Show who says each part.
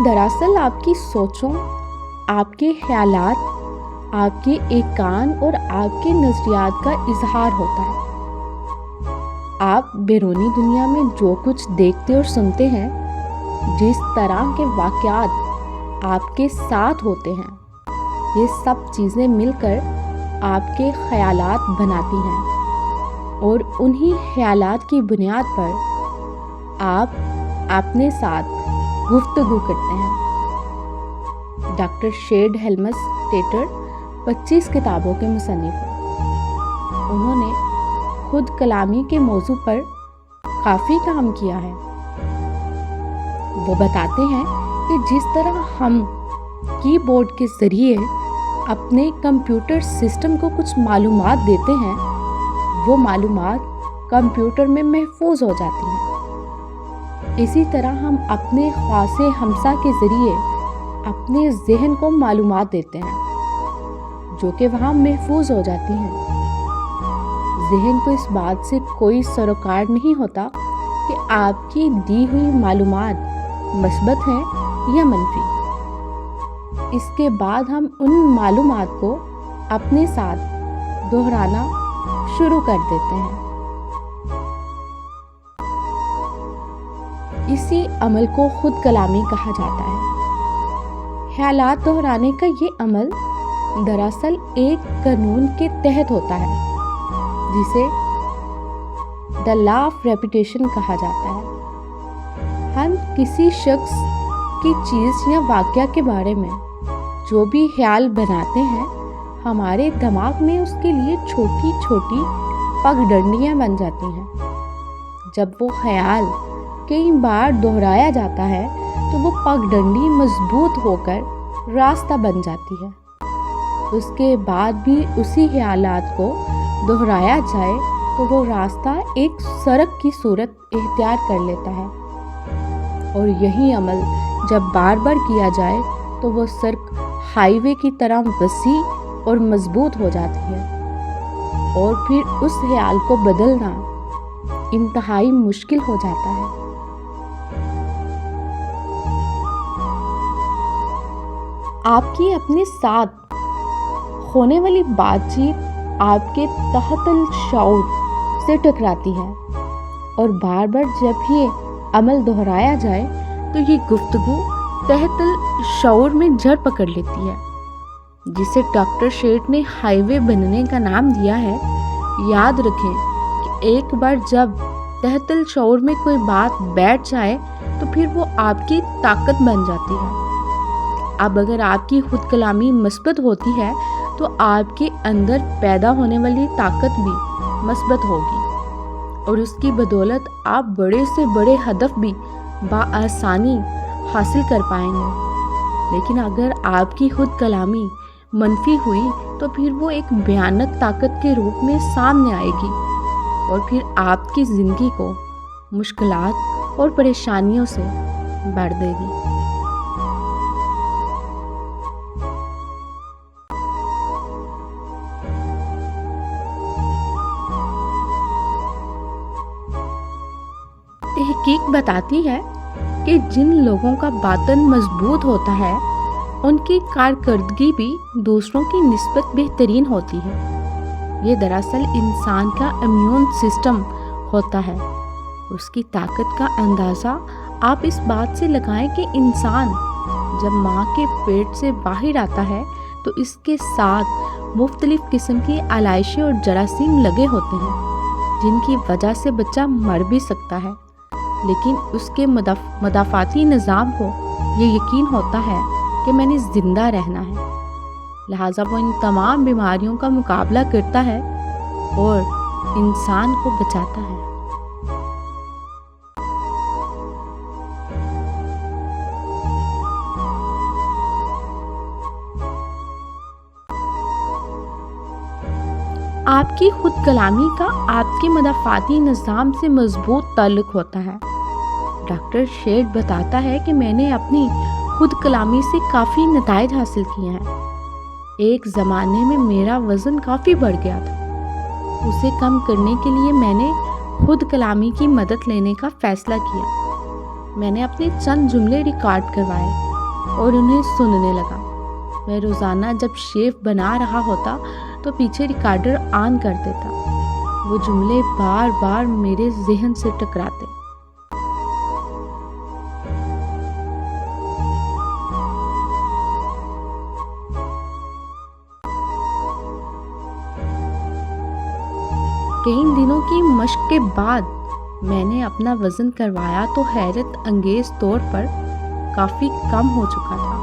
Speaker 1: دراصل آپ کی سوچوں، آپ کے خیالات، آپ کے ایقان اور آپ کے نظریات کا اظہار ہوتا ہے۔ آپ بیرونی دنیا میں جو کچھ دیکھتے اور سنتے ہیں، جس طرح کے واقعات آپ کے ساتھ ہوتے ہیں، یہ سب چیزیں مل کر آپ کے خیالات بناتی ہیں، اور انہی خیالات کی بنیاد پر آپ اپنے ساتھ گفتگو کرتے ہیں۔ ڈاکٹر شیڈ ہیلمس ٹیٹر 25 کتابوں کے مصنف ہیں۔ انہوں نے خود کلامی کے موضوع پر کافی کام کیا ہے۔ وہ بتاتے ہیں کہ جس طرح ہم کی بورڈ کے ذریعے اپنے کمپیوٹر سسٹم کو کچھ معلومات دیتے ہیں، وہ معلومات کمپیوٹر میں محفوظ ہو جاتی ہیں، اسی طرح ہم اپنے خواص ہمسا کے ذریعے اپنے ذہن کو معلومات دیتے ہیں جو کہ وہاں محفوظ ہو جاتی ہیں۔ ذہن کو اس بات سے کوئی سروکار نہیں ہوتا کہ آپ کی دی ہوئی معلومات مثبت ہیں یا منفی۔ اس کے بعد ہم ان معلومات کو اپنے ساتھ دہرانا شروع کر دیتے ہیں۔ اسی عمل کو خود کلامی کہا جاتا ہے۔ خیالات دہرانے کا یہ عمل دراصل ایک قانون کے تحت ہوتا ہے جسے دی لا آف ریپیٹیشن کہا جاتا ہے۔ ہم کسی شخص کی چیز یا واقعہ کے بارے میں جو بھی خیال بناتے ہیں، ہمارے دماغ میں اس کے لیے چھوٹی چھوٹی پگڈنڈیاں بن جاتی ہیں۔ جب وہ خیال کئی بار دہرایا جاتا ہے تو وہ پگڈنڈی مضبوط ہو کر راستہ بن جاتی ہے۔ اس کے بعد بھی اسی خیالات کو دہرایا جائے تو وہ راستہ ایک سڑک کی صورت اختیار کر لیتا ہے، اور یہی عمل جب بار بار کیا جائے تو وہ سڑک ہائی وے کی طرح وسیع اور مضبوط ہو جاتی ہے، اور پھر اس خیال کو بدلنا انتہائی مشکل ہو جاتا ہے۔ آپ کی اپنے ساتھ ہونے والی بات چیت آپ کے تحت الشعور سے ٹکراتی ہے، اور بار بار جب یہ عمل دہرایا جائے تو یہ گفتگو تحت الشعور میں جڑ پکڑ لیتی ہے، جسے ڈاکٹر شیڈ نے ہائی وے بننے کا نام دیا ہے۔ یاد رکھیں کہ ایک بار جب تحت الشعور میں کوئی بات بیٹھ جائے تو پھر وہ آپ کی طاقت بن جاتی ہے۔ اب اگر آپ کی خود کلامی مثبت ہوتی ہے تو آپ کے اندر پیدا ہونے والی طاقت بھی مثبت ہوگی، اور اس کی بدولت آپ بڑے سے بڑے ہدف بھی بآسانی حاصل کر پائیں گے۔ لیکن اگر آپ کی خود کلامی منفی ہوئی تو پھر وہ ایک بھیانک طاقت کے روپ میں سامنے آئے گی، اور پھر آپ کی زندگی کو مشکلات اور پریشانیوں سے بھر دے گی۔ تحقیق بتاتی ہے کہ جن لوگوں کا باطن مضبوط ہوتا ہے ان کی کارکردگی بھی دوسروں کی نسبت بہترین ہوتی ہے۔ یہ دراصل انسان کا امیون سسٹم ہوتا ہے۔ اس کی طاقت کا اندازہ آپ اس بات سے لگائیں کہ انسان جب ماں کے پیٹ سے باہر آتا ہے تو اس کے ساتھ مختلف قسم کی علائشیں اور جراثیم لگے ہوتے ہیں جن کی وجہ سے بچہ مر بھی سکتا ہے، لیکن اس کے مدافعاتی نظام کو یہ یقین ہوتا ہے کہ میں نے زندہ رہنا ہے، لہٰذا وہ ان تمام بیماریوں کا مقابلہ کرتا ہے اور انسان کو بچاتا ہے۔ آپ کی خود کلامی کا آپ کے مدافعاتی نظام سے مضبوط تعلق ہوتا ہے۔ ڈاکٹر شیڈ بتاتا ہے کہ میں نے اپنی خود کلامی سے کافی نتائج حاصل کیے ہیں۔ ایک زمانے میں میرا وزن کافی بڑھ گیا تھا۔ اسے کم کرنے کے لیے میں نے خود کلامی کی مدد لینے کا فیصلہ کیا۔ میں نے اپنے چند جملے ریکارڈ کروائے اور انہیں سننے لگا۔ میں روزانہ جب شیف بنا رہا ہوتا تو پیچھے ریکارڈر آن کر دیتا۔ وہ جملے بار بار میرے ذہن سے ٹکراتے۔ کئی دنوں کی مشق کے بعد میں نے اپنا وزن کروایا تو حیرت انگیز طور پر کافی کم ہو چکا تھا۔